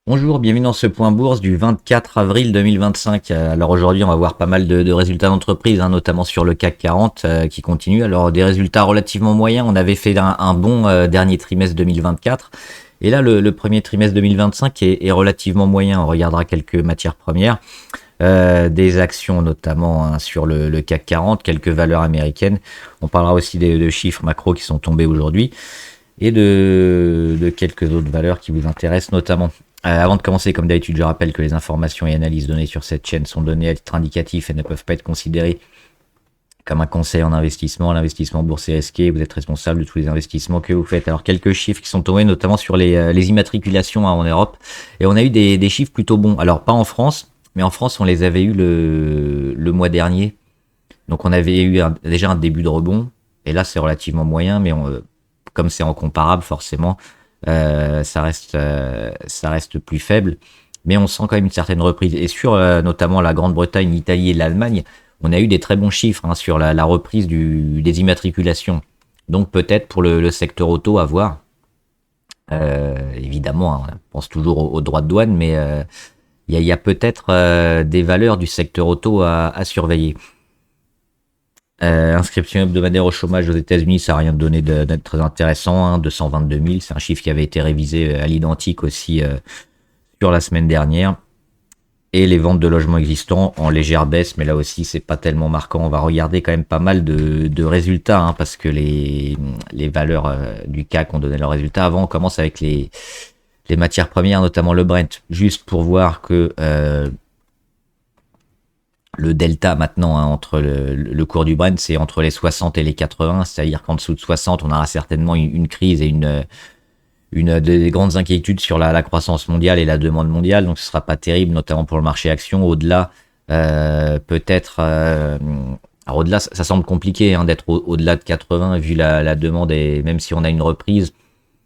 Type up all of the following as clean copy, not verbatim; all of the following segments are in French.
Bonjour, bienvenue dans ce point bourse du 24 avril 2025. Alors aujourd'hui, on va voir pas mal de résultats d'entreprise, notamment sur le CAC 40 qui continue. Alors des résultats relativement moyens. On avait fait un bon dernier trimestre 2024. Et là, le premier trimestre 2025 est relativement moyen. On regardera quelques matières premières, des actions notamment sur le CAC 40, quelques valeurs américaines. On parlera aussi de chiffres macro qui sont tombés aujourd'hui et de quelques autres valeurs qui vous intéressent notamment. Avant de commencer, comme d'habitude, je rappelle que les informations et analyses données sur cette chaîne sont données à titre indicatif et ne peuvent pas être considérées comme un conseil en investissement. L'investissement boursier est risqué, vous êtes responsable de tous les investissements que vous faites. Alors, quelques chiffres qui sont tombés, notamment sur les immatriculations en Europe. Et on a eu des chiffres plutôt bons. Alors, pas en France, mais en France, on les avait eu le mois dernier. Donc, on avait eu déjà un début de rebond. Et là, c'est relativement moyen, mais comme c'est en comparable, forcément, ça reste plus faible, mais on sent quand même une certaine reprise. Et sur notamment la Grande-Bretagne, l'Italie et l'Allemagne, on a eu des très bons chiffres sur la reprise des immatriculations. Donc peut-être pour le secteur auto à voir. Évidemment, on pense toujours aux droits de douane, mais il y a peut-être des valeurs du secteur auto à surveiller. Inscription hebdomadaire au chômage aux États-Unis, ça n'a rien donné d'être très intéressant. 222 000, c'est un chiffre qui avait été révisé à l'identique aussi sur la semaine dernière. Et les ventes de logements existants en légère baisse, mais là aussi c'est pas tellement marquant. On va regarder quand même pas mal de résultats, parce que les valeurs du CAC ont donné leurs résultats. Avant, on commence avec les matières premières, notamment le Brent, juste pour voir que le delta maintenant entre le cours du Brent, c'est entre les 60 et les 80, c'est-à-dire qu'en dessous de 60, on aura certainement une crise et une des grandes inquiétudes sur la croissance mondiale et la demande mondiale, donc ce sera pas terrible, notamment pour le marché action. Au-delà, peut-être, alors au-delà, ça semble compliqué d'être au-delà de 80 vu la demande, et même si on a une reprise,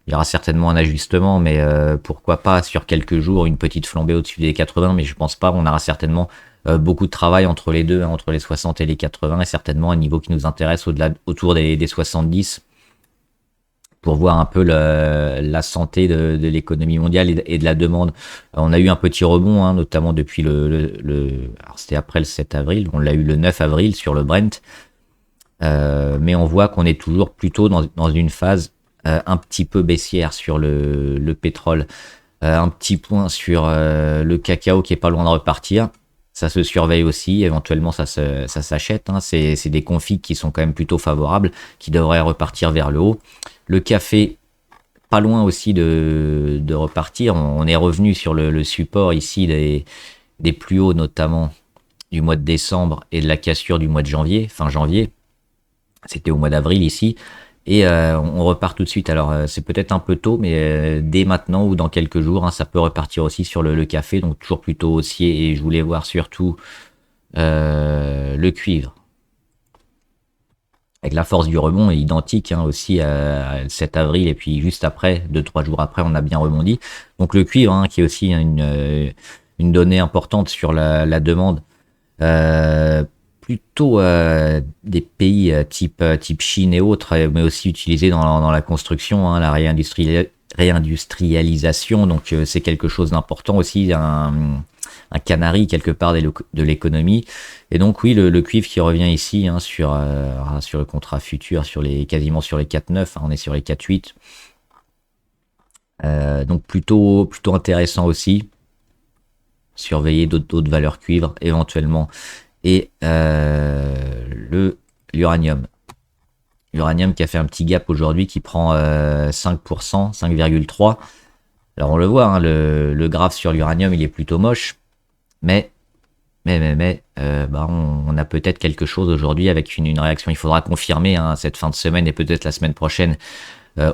il y aura certainement un ajustement, mais pourquoi pas sur quelques jours une petite flambée au-dessus des 80, mais je pense pas. On aura certainement beaucoup de travail entre les deux, entre les 60 et les 80, et certainement un niveau qui nous intéresse autour des 70, pour voir un peu la santé de l'économie mondiale et de la demande. On a eu un petit rebond, notamment depuis alors c'était après le 7 avril, on l'a eu le 9 avril sur le Brent, mais on voit qu'on est toujours plutôt dans une phase un petit peu baissière sur le pétrole. Un petit point sur le cacao qui est pas loin de repartir. Ça se surveille aussi, éventuellement ça s'achète. C'est des configs qui sont quand même plutôt favorables, qui devraient repartir vers le haut. Le café, pas loin aussi de repartir. On est revenu sur le support ici des plus hauts, notamment du mois de décembre et de la cassure du mois de janvier, fin janvier. C'était au mois d'avril ici. Et on repart tout de suite. Alors c'est peut-être un peu tôt, mais dès maintenant ou dans quelques jours, ça peut repartir aussi sur le café, donc toujours plutôt haussier. Et je voulais voir surtout le cuivre. Avec la force du rebond est identique aussi à 7 avril, et puis juste après, 2-3 jours après, on a bien rebondi. Donc le cuivre, qui est aussi une donnée importante sur la demande. Plutôt des pays type Chine et autres, mais aussi utilisés dans la construction, la réindustrialisation. Donc c'est quelque chose d'important aussi, un canari quelque part de l'économie. Et donc oui, le cuivre qui revient ici sur le contrat futur, quasiment sur les 4,9, on est sur les 4,8. Donc plutôt intéressant aussi. Surveiller d'autres valeurs cuivre éventuellement. Et l'uranium. L'uranium qui a fait un petit gap aujourd'hui, qui prend 5%, 5,3%. Alors on le voit, le graphe sur l'uranium, il est plutôt moche. Mais on a peut-être quelque chose aujourd'hui avec une réaction. Il faudra confirmer cette fin de semaine et peut-être la semaine prochaine.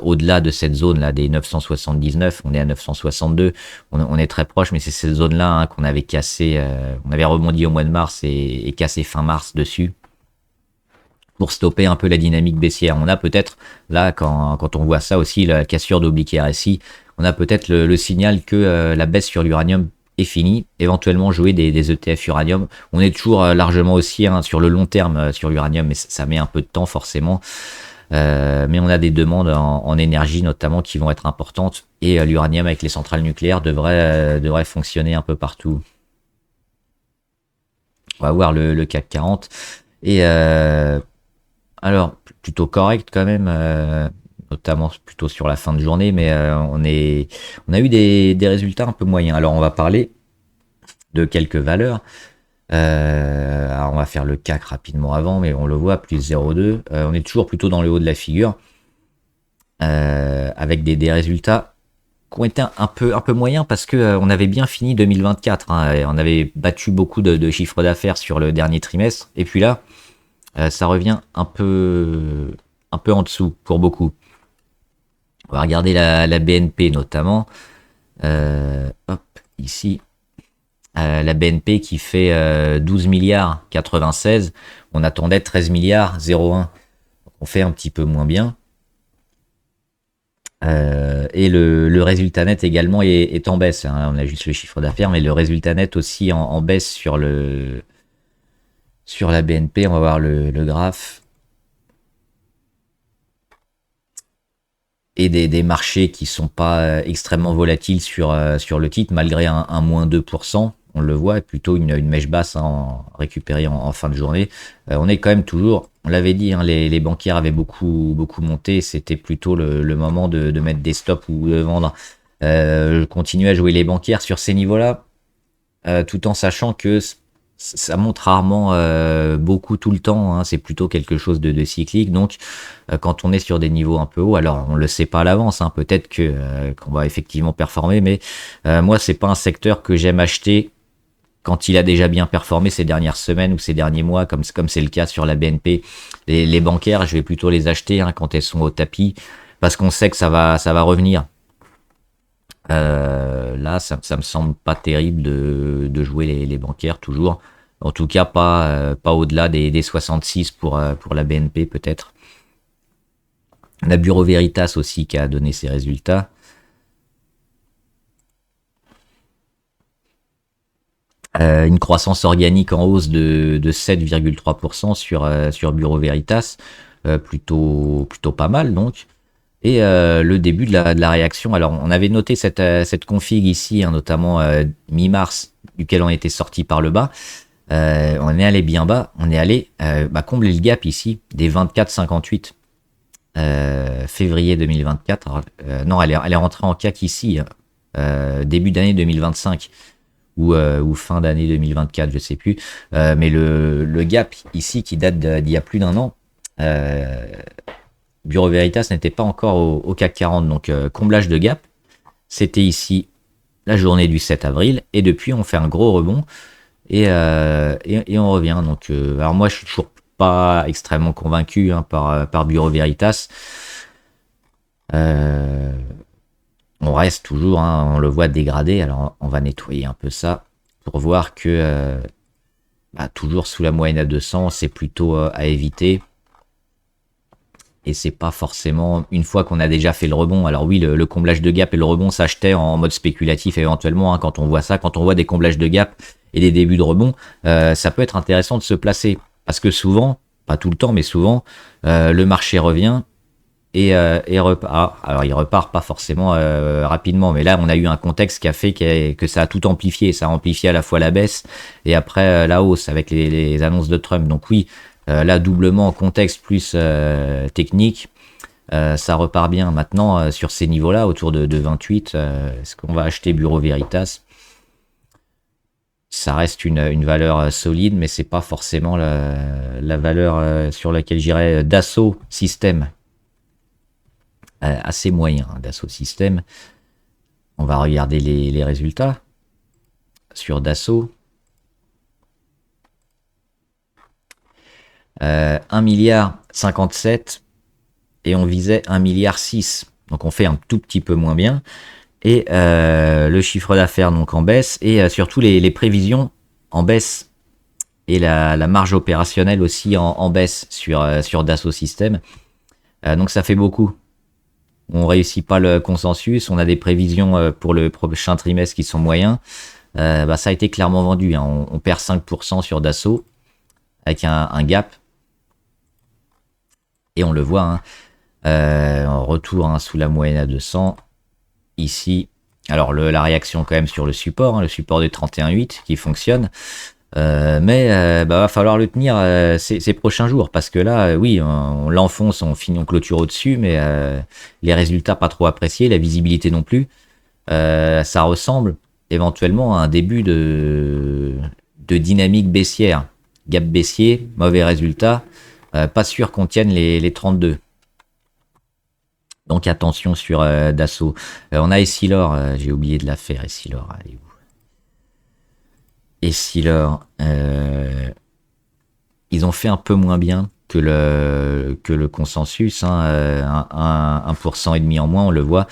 Au-delà de cette zone-là des 979, on est à 962, on est très proche, mais c'est cette zone-là qu'on avait cassé, on avait rebondi au mois de mars et cassé fin mars dessus, pour stopper un peu la dynamique baissière. On a peut-être, là, quand on voit ça aussi, la cassure d'oblique RSI, on a peut-être le signal que la baisse sur l'uranium est finie, éventuellement jouer des ETF uranium. On est toujours largement aussi sur le long terme sur l'uranium, mais ça met un peu de temps forcément. Mais on a des demandes en énergie notamment qui vont être importantes et l'uranium avec les centrales nucléaires devrait fonctionner un peu partout. On va voir le CAC 40 et alors plutôt correct quand même, notamment plutôt sur la fin de journée, mais on a eu des résultats un peu moyens. Alors on va parler de quelques valeurs. Alors on va faire le CAC rapidement avant, mais on le voit, plus 0,2. On est toujours plutôt dans le haut de la figure, avec des résultats qui ont été un peu moyens parce que on avait bien fini 2024. Hein, et on avait battu beaucoup de chiffres d'affaires sur le dernier trimestre, et puis là, ça revient un peu en dessous pour beaucoup. On va regarder la BNP notamment. Hop, ici. La BNP qui fait 12 milliards 96, on attendait 13 milliards 01. On fait un petit peu moins bien. Et le résultat net également est en baisse. Hein. On a juste le chiffre d'affaires, mais le résultat net aussi en baisse sur la BNP. On va voir le graphe. Et des marchés qui sont pas extrêmement volatiles sur le titre, malgré un moins 2%. On le voit, plutôt une mèche basse récupérée en fin de journée. On est quand même toujours, on l'avait dit, hein, les banquiers avaient beaucoup monté. C'était plutôt le moment de mettre des stops ou de vendre. Je continue à jouer les banquiers sur ces niveaux-là, tout en sachant que ça monte rarement beaucoup tout le temps, hein. C'est plutôt quelque chose de cyclique. Donc, quand on est sur des niveaux un peu hauts, alors on le sait pas à l'avance, hein, peut-être qu'on va effectivement performer, mais moi, c'est pas un secteur que j'aime acheter quand il a déjà bien performé ces dernières semaines ou ces derniers mois, comme c'est le cas sur la BNP. Les bancaires, je vais plutôt les acheter, hein, quand elles sont au tapis, parce qu'on sait que ça va revenir. Là, ça me semble pas terrible de jouer les bancaires toujours. En tout cas, pas au-delà des 66 pour la BNP peut-être. La Bureau Veritas aussi qui a donné ses résultats. Une croissance organique en hausse de 7,3% sur Bureau Veritas. Plutôt pas mal donc. Et le début de la réaction. Alors, on avait noté cette config ici, hein, notamment mi-mars, duquel on était sorti par le bas. On est allé bien bas. On est allé combler le gap ici des 24,58 février 2024. Alors, non, elle est rentrée en CAC ici, début d'année 2025 ou fin d'année 2024, je sais plus. Mais le gap ici qui date d'il y a plus d'un an. Bureau Veritas n'était pas encore au CAC 40, donc comblage de gap. C'était ici la journée du 7 avril, et depuis on fait un gros rebond, et on revient. Donc, alors moi je suis toujours pas extrêmement convaincu, hein, par Bureau Veritas. On reste toujours, hein, on le voit dégradé, alors on va nettoyer un peu ça pour voir que toujours sous la moyenne à 200, c'est plutôt à éviter. Et c'est pas forcément une fois qu'on a déjà fait le rebond. Alors oui, le comblage de gap et le rebond s'achetaient en mode spéculatif éventuellement, hein, quand on voit ça, quand on voit des comblages de gap et des débuts de rebond, ça peut être intéressant de se placer. Parce que souvent, pas tout le temps, mais souvent, le marché revient et repart. Alors il repart pas forcément rapidement, mais là on a eu un contexte qui a fait que ça a tout amplifié. Ça a amplifié à la fois la baisse et après la hausse avec les annonces de Trump. Donc oui, là, doublement en contexte plus technique, ça repart bien. Maintenant, sur ces niveaux-là, autour de 28, est-ce qu'on va acheter Bureau Veritas? Ça reste une valeur solide, mais c'est pas forcément la valeur sur laquelle j'irais. Dassault Systèmes, assez moyen, hein, Dassault Systèmes. On va regarder les résultats sur Dassault. 1 milliard 57 et on visait 1 milliard 6. Donc on fait un tout petit peu moins bien. Et le chiffre d'affaires donc en baisse et surtout les prévisions en baisse et la marge opérationnelle aussi en baisse sur Dassault Systèmes. Donc ça fait beaucoup. On réussit pas le consensus. On a des prévisions pour le prochain trimestre qui sont moyens. Ça a été clairement vendu, hein. On perd 5% sur Dassault avec un gap. Et on le voit, hein, En retour hein, sous la moyenne à 200. Ici, alors la réaction quand même sur le support de 31,8 qui fonctionne. Mais va falloir le tenir ces prochains jours parce que là, oui, on l'enfonce, on finit en clôture au-dessus, mais les résultats pas trop appréciés, la visibilité non plus. Ça ressemble éventuellement à un début de dynamique baissière. Gap baissier, mauvais résultat, pas sûr qu'on tienne les 32. Donc attention sur Dassault. On a Essilor, j'ai oublié de la faire, Essilor, allez-vous. Essilor, ils ont fait un peu moins bien que le consensus, hein, 1% et demi en moins, on le voit.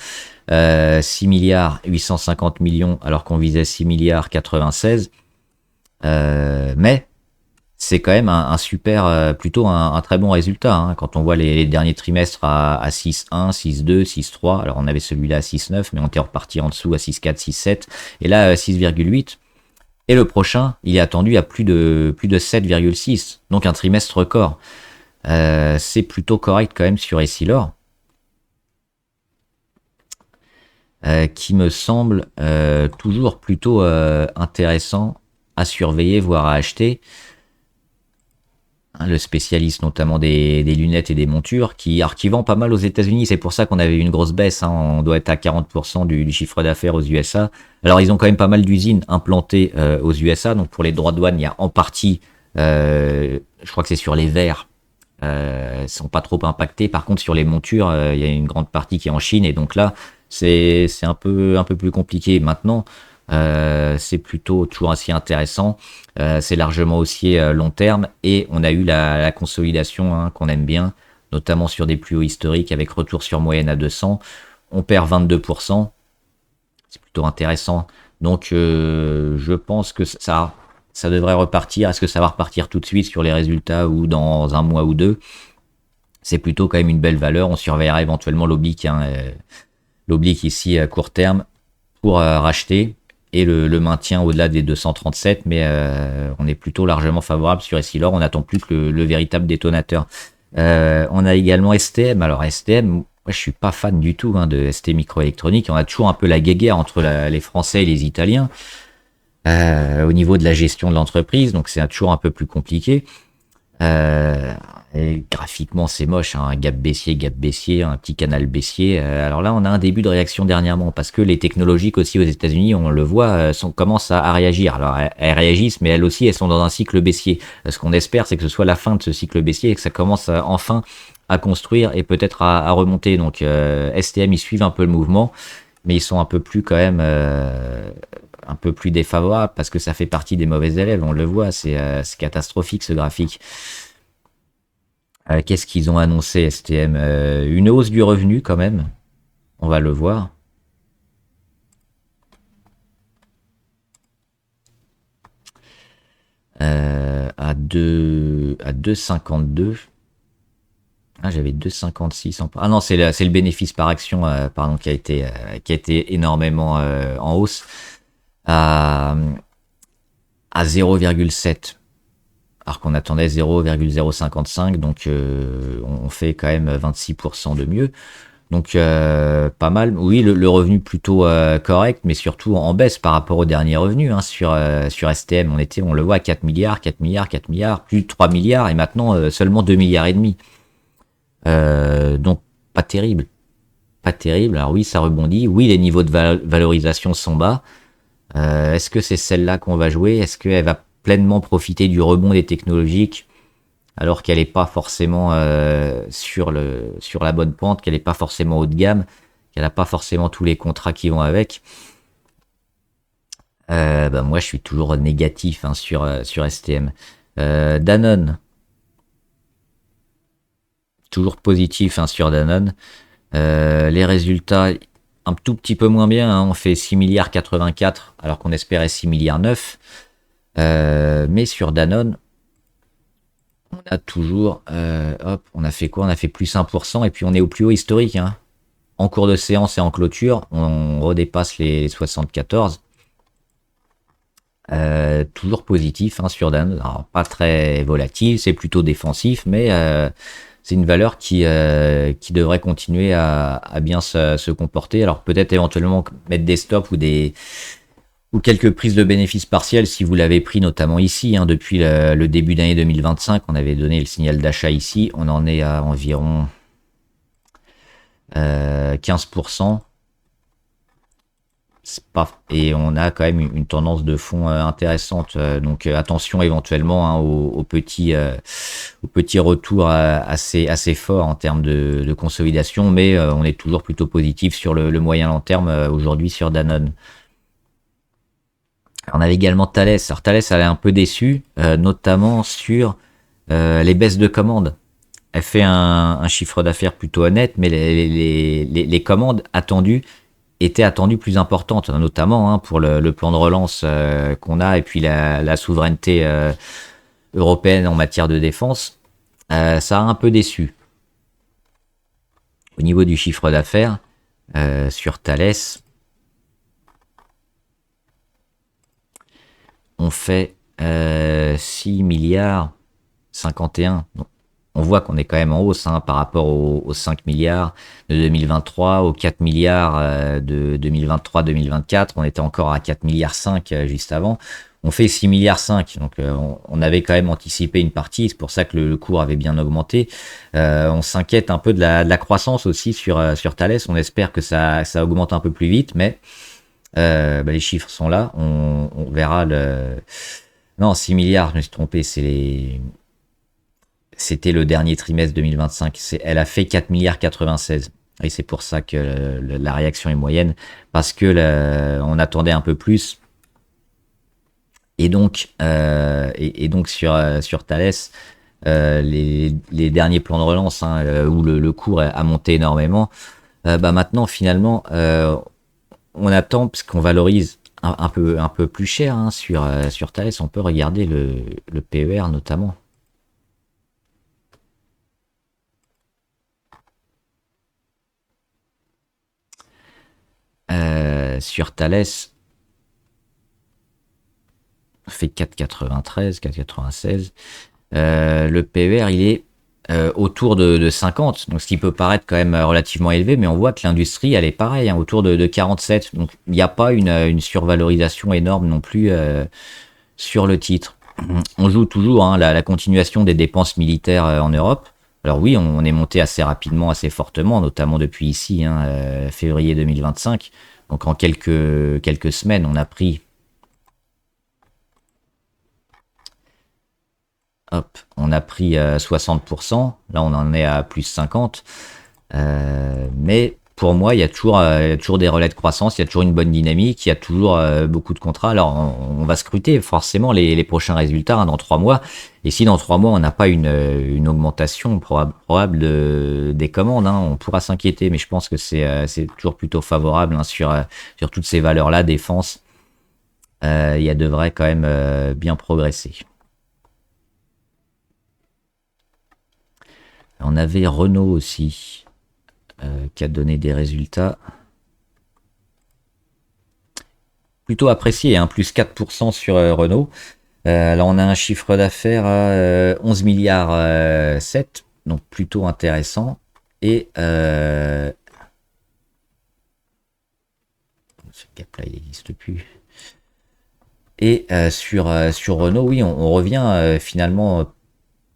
6 milliards 850 millions alors qu'on visait 6 milliards 96. Mais c'est quand même un super, plutôt un très bon résultat. Hein, quand on voit les derniers trimestres à 6,1, 6,2, 6,3. Alors on avait celui-là à 6,9, mais on était reparti en dessous à 6,4, 6,7. Et là, 6,8. Et le prochain, il est attendu à plus de 7,6. Donc un trimestre record. C'est plutôt correct quand même sur Essilor. Qui me semble toujours plutôt intéressant à surveiller, voire à acheter. Le spécialiste notamment des lunettes et des montures, qui vend pas mal aux États-Unis. C'est pour ça qu'on avait une grosse baisse. Hein. On doit être à 40% du chiffre d'affaires aux USA. Alors ils ont quand même pas mal d'usines implantées aux USA. Donc pour les droits de douane, il y a en partie, je crois que c'est sur les verres, sont pas trop impactés. Par contre sur les montures, il y a une grande partie qui est en Chine. Et donc là, c'est un peu plus compliqué. Maintenant, c'est plutôt toujours assez intéressant. C'est largement aussi long terme et on a eu la consolidation hein, qu'on aime bien, notamment sur des plus hauts historiques avec retour sur moyenne à 200. On perd 22%. C'est plutôt intéressant. Donc je pense que ça devrait repartir. Est-ce que ça va repartir tout de suite sur les résultats ou dans un mois ou deux? C'est plutôt quand même une belle valeur. On surveillera éventuellement l'oblique. Hein, l'oblique ici à court terme pour racheter et le maintien au-delà des 237, mais on est plutôt largement favorable sur Essilor, on n'attend plus que le véritable détonateur. On a également STM, alors STM, moi je suis pas fan du tout hein, de ST Microélectronique, on a toujours un peu la guéguerre entre les Français et les Italiens au niveau de la gestion de l'entreprise, donc c'est toujours un peu plus compliqué. Et graphiquement c'est moche, hein, gap baissier, un petit canal baissier. Alors là on a un début de réaction dernièrement parce que les technologiques aussi aux États-Unis, on le voit, commencent à réagir. Alors elles réagissent, mais elles aussi elles sont dans un cycle baissier. Ce qu'on espère c'est que ce soit la fin de ce cycle baissier et que ça commence enfin à construire et peut-être à remonter. Donc STM ils suivent un peu le mouvement, mais ils sont un peu plus quand même un peu plus défavorables parce que ça fait partie des mauvais élèves. On le voit, c'est catastrophique ce graphique. Qu'est-ce qu'ils ont annoncé STM? Une hausse du revenu quand même. On va le voir. À 2,52. Ah, j'avais 2,56 en... Ah non, c'est le bénéfice par action pardon, qui a été énormément en hausse. À 0,7. Alors qu'on attendait 0,055, donc on fait quand même 26% de mieux. Donc pas mal. Oui, le revenu plutôt correct, mais surtout en baisse par rapport au dernier revenu. Hein, sur STM, on le voit à 4 milliards, 4 milliards, 4 milliards, plus de 3 milliards, et maintenant seulement 2 milliards et demi. Donc pas terrible. Pas terrible. Alors oui, ça rebondit. Oui, les niveaux de valorisation sont bas. Est-ce que c'est celle-là qu'on va jouer? Est-ce qu'elle va pleinement profiter du rebond des technologiques alors qu'elle n'est pas forcément sur la bonne pente, qu'elle n'est pas forcément haut de gamme, qu'elle n'a pas forcément tous les contrats qui vont avec? Moi je suis toujours négatif hein, sur STM. Danone, toujours positif hein, sur Danone. Les résultats un tout petit peu moins bien, hein, on fait 6 milliards 84 alors qu'on espérait 6 milliards 9. Mais sur Danone, on a toujours, on a fait quoi? On a fait plus 1% et puis on est au plus haut historique. Hein. En cours de séance et en clôture, on redépasse les 74. Toujours positif hein, sur Danone. Alors, pas très volatile, c'est plutôt défensif, mais c'est une valeur qui devrait continuer à bien se comporter. Alors peut-être éventuellement mettre des stops ou quelques prises de bénéfices partiels si vous l'avez pris notamment ici, hein, depuis le début d'année 2025. On avait donné le signal d'achat ici. On en est à environ 15%. Et on a quand même une tendance de fond intéressante. Donc attention éventuellement, hein, aux petits retours assez forts en termes de consolidation, mais on est toujours plutôt positif sur le moyen long terme aujourd'hui sur Danone. On avait également Thales. Alors Thales, elle est un peu déçue, notamment sur les baisses de commandes. Elle fait un chiffre d'affaires plutôt honnête, mais les commandes étaient attendues plus importantes, notamment, hein, pour le plan de relance qu'on a, et puis la souveraineté européenne en matière de défense. Ça a un peu déçu. Au niveau du chiffre d'affaires, sur Thales, on fait 6 milliards 51. Donc, on voit qu'on est quand même en hausse, hein, par rapport aux 5 milliards de 2023, aux 4 milliards de 2023-2024. On était encore à 4 milliards 5 juste avant. On fait 6 milliards 5. Donc on avait quand même anticipé une partie. C'est pour ça que le cours avait bien augmenté. On s'inquiète un peu de la croissance aussi sur Thales. On espère que ça augmente un peu plus vite, mais les chiffres sont là. On verra le... Non, 6 milliards, je me suis trompé, c'était le dernier trimestre 2025. Elle a fait 4 milliards 96. Et c'est pour ça que la réaction est moyenne, parce que on attendait un peu plus. Et donc sur Thales, les derniers plans de relance, hein, où le cours a monté énormément, maintenant finalement on attend, parce qu'on valorise un peu plus cher, hein, sur Thales. On peut regarder le PER notamment. Sur Thales, on fait 4,93, 4,96. Le PER, il est autour de 50, donc ce qui peut paraître quand même relativement élevé, mais on voit que l'industrie, elle est pareille, hein, autour de 47. Donc il n'y a pas une survalorisation énorme non plus sur le titre. On joue toujours, hein, la continuation des dépenses militaires en Europe. Alors oui, on est monté assez rapidement, assez fortement, notamment depuis ici, hein, février 2025. Donc en quelques semaines, on a pris... Hop, on a pris 60%. Là, on en est à plus 50. Mais pour moi, il y a toujours des relais de croissance, il y a toujours une bonne dynamique, il y a toujours beaucoup de contrats. Alors, on va scruter forcément les prochains résultats, hein, dans 3 mois. Et si dans 3 mois, on n'a pas une augmentation probable des commandes, hein, on pourra s'inquiéter. Mais je pense que c'est toujours plutôt favorable, hein, sur toutes ces valeurs-là, défense. Il devrait quand même bien progresser. On avait Renault aussi, qui a donné des résultats plutôt appréciés, hein, plus 4% sur Renault. Là, on a un chiffre d'affaires à 11 milliards 7, donc plutôt intéressant. Et ce gap-là, il n'existe plus. Et sur Renault, oui, on revient finalement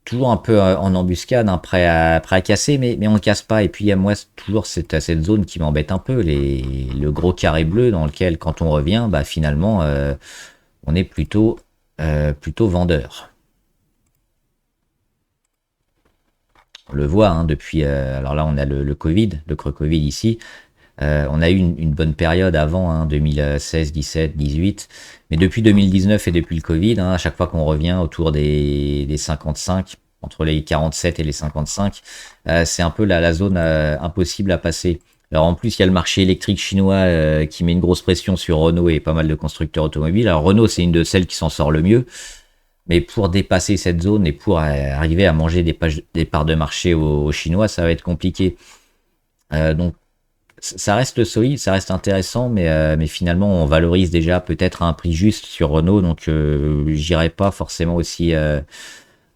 toujours un peu en embuscade, hein, prêt à casser, mais on ne casse pas. Et puis moi, c'est toujours cette zone qui m'embête un peu, le gros carré bleu dans lequel, quand on revient, finalement, on est plutôt vendeur. On le voit, hein, depuis... alors là, on a le Covid, le creux Covid ici. On a eu une bonne période avant, hein, 2016, 17, 18. Mais depuis 2019 et depuis le Covid, hein, à chaque fois qu'on revient autour des 55, entre les 47 et les 55, c'est un peu la zone impossible à passer. Alors en plus, il y a le marché électrique chinois qui met une grosse pression sur Renault et pas mal de constructeurs automobiles. Alors Renault, c'est une de celles qui s'en sort le mieux. Mais pour dépasser cette zone et pour arriver à manger des parts de marché aux Chinois, ça va être compliqué. Donc ça reste solide, ça reste intéressant, mais finalement on valorise déjà peut-être à un prix juste sur Renault, donc j'irai pas forcément aussi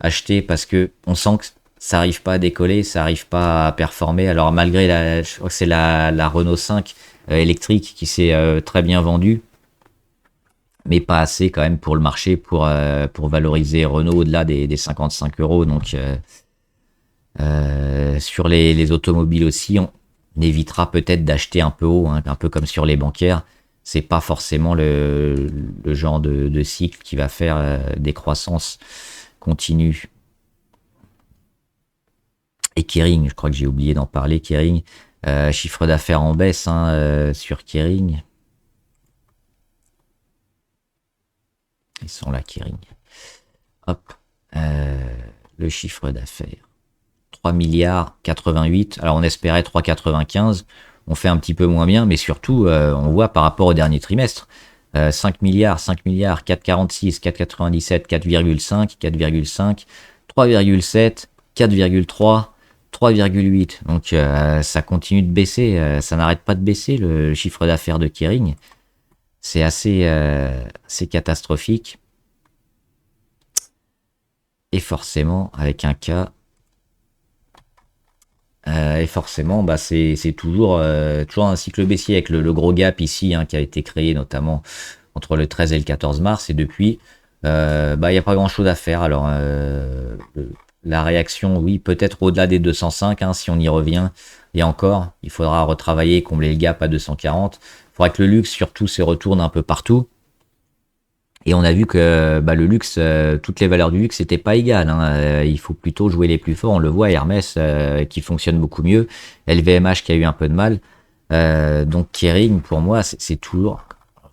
acheter, parce que on sent que ça arrive pas à décoller, ça arrive pas à performer. Alors malgré je crois que c'est la Renault 5 électrique qui s'est très bien vendue, mais pas assez quand même pour le marché pour valoriser Renault au-delà des 55 euros. Donc sur les automobiles aussi, on évitera peut-être d'acheter un peu haut, hein, un peu comme sur les bancaires. C'est pas forcément le genre de cycle qui va faire des croissances continues. Et Kering, je crois que j'ai oublié d'en parler. Kering, chiffre d'affaires en baisse hein, sur Kering. Ils sont là, Kering. Hop, le chiffre d'affaires. 3 milliards 88. Alors on espérait 3,95. On fait un petit peu moins bien, mais surtout, on voit par rapport au dernier trimestre. 5 milliards, 4,46, 4,97, 4,5, 4,5, 3,7, 4,3. 3,8. Donc ça continue de baisser, ça n'arrête pas de baisser le chiffre d'affaires de Kering. C'est assez catastrophique. Et forcément, avec un cas, et forcément, bah c'est toujours un cycle baissier avec le gros gap ici hein, qui a été créé notamment entre le 13 et le 14 mars. Et depuis, il n'y a pas grand chose à faire. Alors la réaction, oui, peut-être au-delà des 205, hein, si on y revient. Et encore, il faudra retravailler, combler le gap à 240. Il faudra que le luxe, surtout, se retourne un peu partout. Et on a vu que le luxe, toutes les valeurs du luxe, c'était pas égal. Hein. Il faut plutôt jouer les plus forts. On le voit, Hermès qui fonctionne beaucoup mieux, LVMH qui a eu un peu de mal. Donc Kering, pour moi, c'est toujours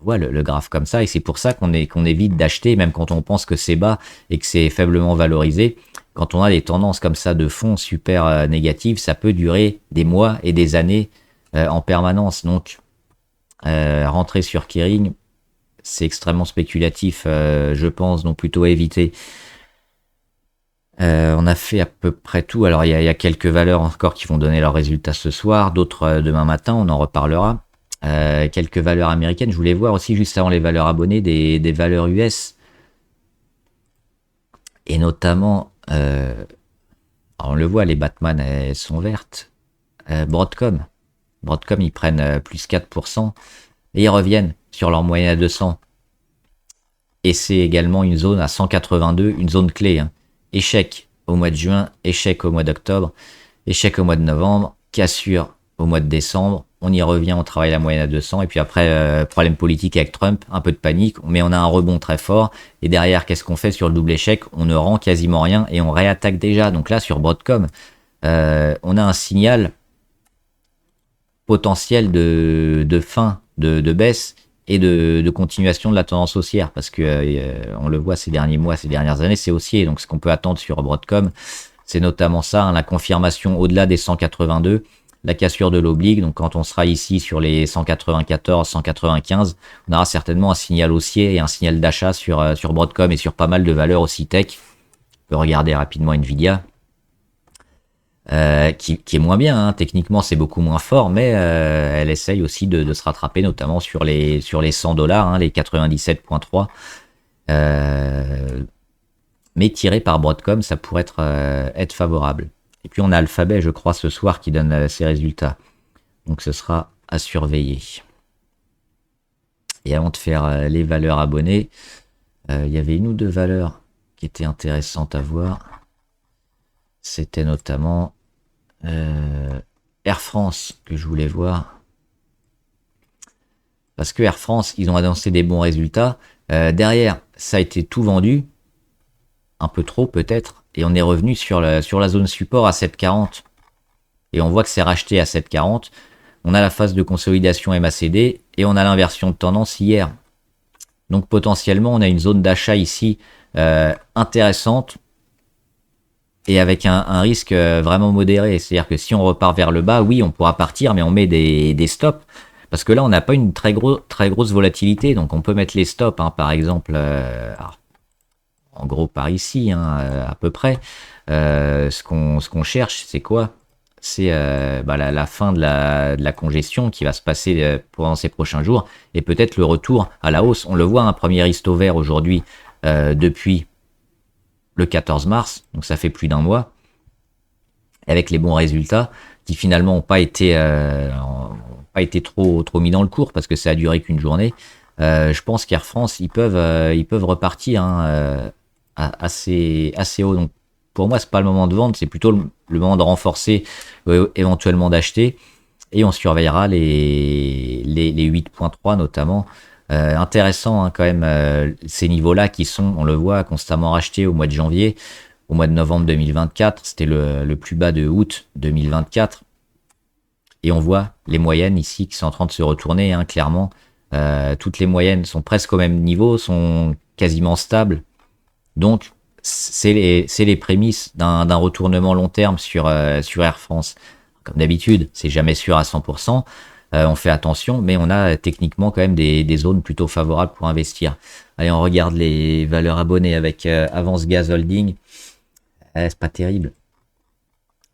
le graphe comme ça. Et c'est pour ça qu'on évite d'acheter, même quand on pense que c'est bas et que c'est faiblement valorisé. Quand on a des tendances comme ça de fond super négatives, ça peut durer des mois et des années en permanence. Donc, rentrer sur Kering, c'est extrêmement spéculatif, je pense, donc plutôt à éviter. On a fait à peu près tout. Alors, il y a quelques valeurs encore qui vont donner leurs résultats ce soir, d'autres demain matin, on en reparlera. Quelques valeurs américaines. Je voulais voir aussi, juste avant les valeurs abonnées, des valeurs US. Et notamment, on le voit, les Batman, elles sont vertes. Broadcom, ils prennent plus 4%. Et ils reviennent sur leur moyenne à 200. Et c'est également une zone à 182, une zone clé. Hein. Échec au mois de juin, échec au mois d'octobre, échec au mois de novembre, cassure au mois de décembre. On y revient, on travaille la moyenne à 200. Et puis après, problème politique avec Trump, un peu de panique, mais on a un rebond très fort. Et derrière, qu'est-ce qu'on fait sur le double échec? On ne rend quasiment rien et on réattaque déjà. Donc là, sur Broadcom, on a un signal potentiel de fin de baisse et de continuation de la tendance haussière, parce que on le voit ces derniers mois, ces dernières années, c'est haussier. Donc ce qu'on peut attendre sur Broadcom, c'est notamment ça, hein, la confirmation au-delà des 182, la cassure de l'oblique. Donc quand on sera ici sur les 194, 195, on aura certainement un signal haussier et un signal d'achat sur Broadcom et sur pas mal de valeurs aussi tech. On peut regarder rapidement Nvidia. Qui est moins bien, hein. Techniquement c'est beaucoup moins fort, mais elle essaye aussi de se rattraper, notamment sur les $100, hein, les 97,3. Mais tiré par Broadcom, ça pourrait être favorable. Et puis on a Alphabet, je crois, ce soir qui donne ses résultats. Donc ce sera à surveiller. Et avant de faire les valeurs abonnées, il y avait une ou deux valeurs qui étaient intéressantes à voir. C'était notamment Air France que je voulais voir. Parce que Air France, ils ont annoncé des bons résultats. Derrière, ça a été tout vendu. Un peu trop peut-être. Et on est revenu sur la zone support à 7,40. Et on voit que c'est racheté à 7,40. On a la phase de consolidation MACD. Et on a l'inversion de tendance hier. Donc potentiellement, on a une zone d'achat ici intéressante. Et avec un risque vraiment modéré. C'est-à-dire que si on repart vers le bas, oui, on pourra partir, mais on met des stops. Parce que là, on n'a pas une très grosse volatilité. Donc on peut mettre les stops, hein, par exemple, en gros par ici, hein, à peu près. Ce qu'on cherche, c'est quoi? C'est la fin de la congestion qui va se passer pendant ces prochains jours. Et peut-être le retour à la hausse. On le voit, un premier histo vert aujourd'hui depuis le 14 mars, donc ça fait plus d'un mois. avec les bons résultats, qui finalement pas été trop mis dans le cours parce que ça a duré qu'une journée. Je pense qu'Air France, ils peuvent repartir hein, assez haut. Donc pour moi, c'est pas le moment de vendre, c'est plutôt le moment de renforcer, éventuellement d'acheter. Et on surveillera les 8.3 notamment. Intéressant hein, quand même ces niveaux-là qui sont, on le voit, constamment rachetés au mois de janvier, au mois de novembre 2024. C'était le plus bas de août 2024. Et on voit les moyennes ici qui sont en train de se retourner, hein, clairement. Toutes les moyennes sont presque au même niveau, sont quasiment stables. Donc, c'est les prémices d'un retournement long terme sur Air France. Comme d'habitude, c'est jamais sûr à 100%. On fait attention, mais on a techniquement quand même des zones plutôt favorables pour investir. Allez, on regarde les valeurs abonnées avec Avance Gaz Holding. C'est pas terrible.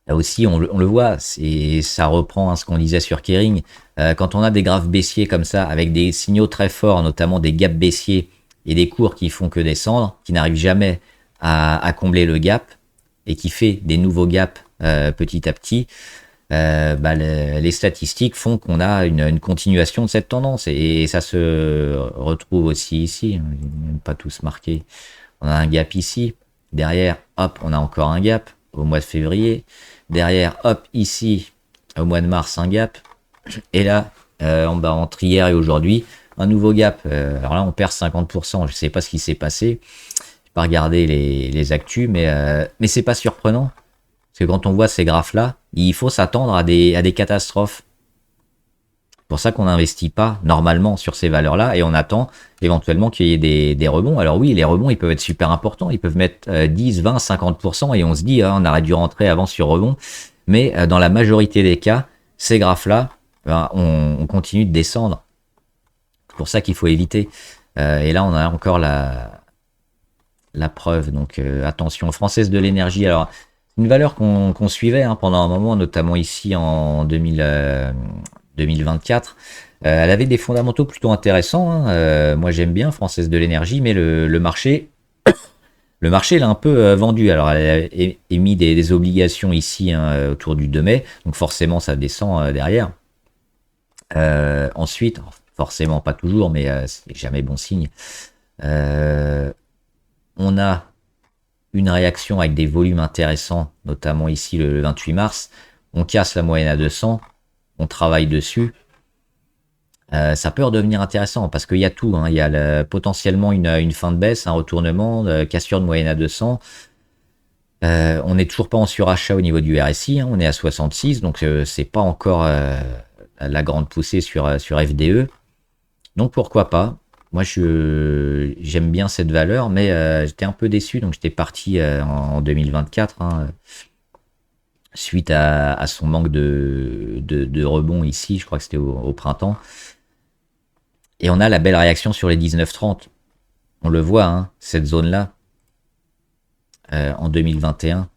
Là aussi, on le voit, ça reprend hein, ce qu'on disait sur Kering. Quand on a des graphes baissiers comme ça, avec des signaux très forts, notamment des gaps baissiers et des cours qui font que descendre, qui n'arrivent jamais à combler le gap et qui fait des nouveaux gaps petit à petit, les statistiques font qu'on a une continuation de cette tendance et ça se retrouve aussi ici. Même pas tous marqués. On a un gap ici. Derrière, hop, on a encore un gap au mois de février. Derrière, hop, ici, au mois de mars, un gap. Et là, entre hier et aujourd'hui, un nouveau gap. Alors là, on perd 50%. Je sais pas ce qui s'est passé. J'ai pas regardé les actus, mais c'est pas surprenant. Parce que quand on voit ces graphes-là, il faut s'attendre à des catastrophes. C'est pour ça qu'on n'investit pas normalement sur ces valeurs-là et on attend éventuellement qu'il y ait des rebonds. Alors oui, les rebonds, ils peuvent être super importants. Ils peuvent mettre 10, 20, 50% et on se dit, on aurait dû rentrer avant sur rebond. Mais dans la majorité des cas, ces graphes-là, on continue de descendre. C'est pour ça qu'il faut éviter. Et là, on a encore la preuve. Donc attention, Française de l'énergie. Alors, une valeur qu'on suivait hein, pendant un moment, notamment ici en 2024. Elle avait des fondamentaux plutôt intéressants. Hein. Moi, j'aime bien Française de l'énergie, mais le marché l'a un peu vendu. Alors, elle a émis des obligations ici hein, autour du 2 mai, donc forcément, ça descend derrière. Ensuite, forcément pas toujours, mais c'est jamais bon signe. On a une réaction avec des volumes intéressants, notamment ici le 28 mars. On casse la moyenne à 200, on travaille dessus. Ça peut redevenir intéressant parce qu'il y a tout. Hein. Il y a potentiellement une fin de baisse, un retournement, cassure de moyenne à 200. On n'est toujours pas en surachat au niveau du RSI. Hein. On est à 66, donc c'est pas encore la grande poussée sur FDE. Donc pourquoi pas. Moi, j'aime bien cette valeur, mais j'étais un peu déçu, donc j'étais parti en 2024, hein, suite à son manque de rebond ici, je crois que c'était au printemps. Et on a la belle réaction sur les 19,30. On le voit, hein, cette zone-là, en 2021,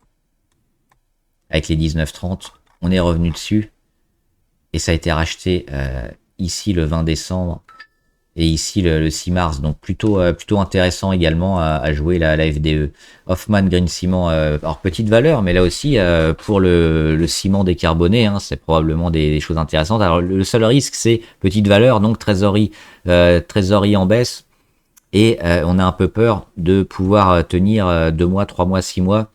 avec les 19,30, on est revenu dessus, et ça a été racheté ici le 20 décembre, et ici le 6 mars, donc plutôt intéressant également à jouer la FDE. Hoffman Green Cement, alors petite valeur, mais là aussi pour le ciment décarboné, hein, c'est probablement des choses intéressantes. Alors le seul risque c'est petite valeur, donc trésorerie en baisse, et on a un peu peur de pouvoir tenir 2 mois, 3 mois, 6 mois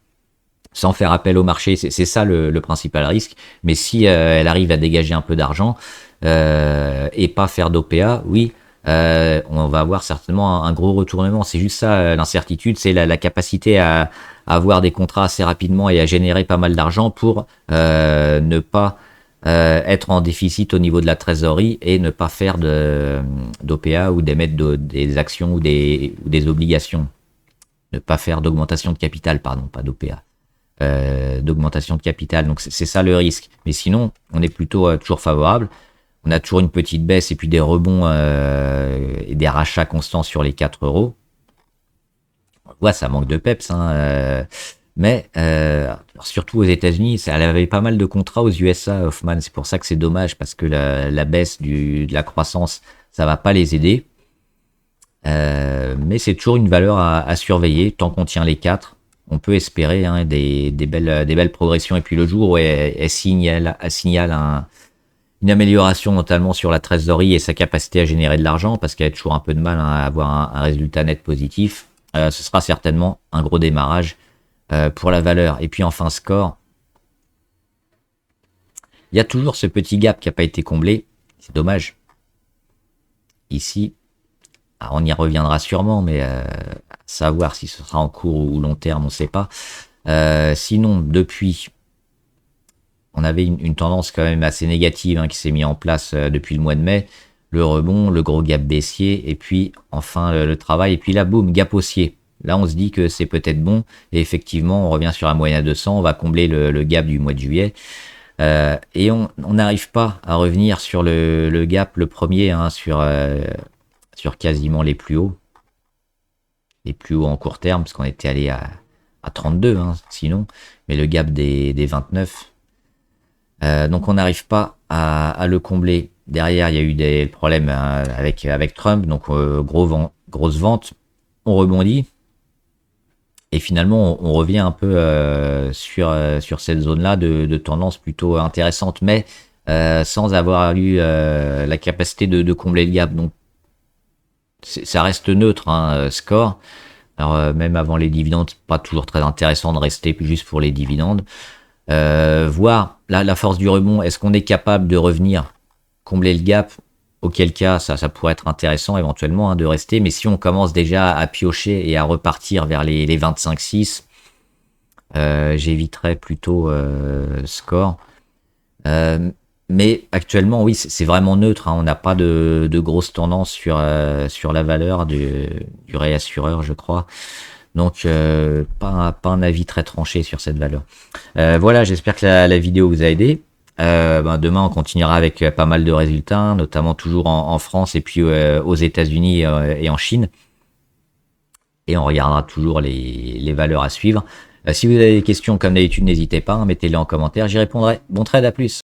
sans faire appel au marché. C'est ça le principal risque. Mais si elle arrive à dégager un peu d'argent et pas faire d'OPA, oui, on va avoir certainement un gros retournement. C'est juste ça l'incertitude, c'est la capacité à avoir des contrats assez rapidement et à générer pas mal d'argent pour ne pas être en déficit au niveau de la trésorerie et ne pas faire d'OPA ou d'émettre des actions ou des obligations. Ne pas faire d'augmentation de capital, pardon, pas d'OPA. D'augmentation de capital. Donc c'est ça le risque. Mais sinon, on est plutôt toujours favorable. On a toujours une petite baisse et puis des rebonds et des rachats constants sur les 4 euros. On voit, ça manque de peps. Hein, mais surtout aux États-Unis, elle avait pas mal de contrats aux USA, Hoffman. C'est pour ça que c'est dommage parce que la baisse de la croissance, ça va pas les aider. Mais c'est toujours une valeur à surveiller tant qu'on tient les 4. on peut espérer hein, des belles progressions. Et puis le jour où elle signale une amélioration notamment sur la trésorerie et sa capacité à générer de l'argent, parce qu'elle a toujours un peu de mal hein, à avoir un résultat net positif, ce sera certainement un gros démarrage pour la valeur. Et puis enfin score, il y a toujours ce petit gap qui n'a pas été comblé, c'est dommage. Ici, alors on y reviendra sûrement, mais savoir si ce sera en court ou long terme, on ne sait pas. Sinon, depuis, on avait une tendance quand même assez négative hein, qui s'est mise en place depuis le mois de mai. Le rebond, le gros gap baissier, et puis enfin le travail, et puis là, boum, gap haussier. Là, on se dit que c'est peut-être bon, et effectivement, on revient sur la moyenne à 200, on va combler le gap du mois de juillet. Et on n'arrive pas à revenir sur le gap, le premier, hein, sur quasiment les plus hauts en court terme, parce qu'on était allé à 32, hein, sinon, mais le gap des 29. Donc on n'arrive pas à le combler. Derrière, il y a eu des problèmes hein, avec Trump, donc grosse vente, on rebondit. Et finalement, on revient un peu sur cette zone-là de tendance plutôt intéressante, mais sans avoir eu la capacité de combler le gap. Donc ça reste neutre, hein, score. Alors même avant les dividendes, pas toujours très intéressant de rester juste pour les dividendes. Voir la force du rebond, est-ce qu'on est capable de revenir combler le gap, auquel cas ça pourrait être intéressant éventuellement hein, de rester, mais si on commence déjà à piocher et à repartir vers les 25,6, j'éviterais plutôt score. Mais actuellement, oui, c'est vraiment neutre. Hein, on n'a pas de grosse tendance sur la valeur du réassureur, je crois. Donc, pas un avis très tranché sur cette valeur. Voilà, j'espère que la vidéo vous a aidé. Demain, on continuera avec pas mal de résultats, notamment toujours en France et puis aux États-Unis et en Chine. Et on regardera toujours les valeurs à suivre. Si vous avez des questions, comme d'habitude, n'hésitez pas, hein, mettez-les en commentaire, j'y répondrai. Bon trade, à plus.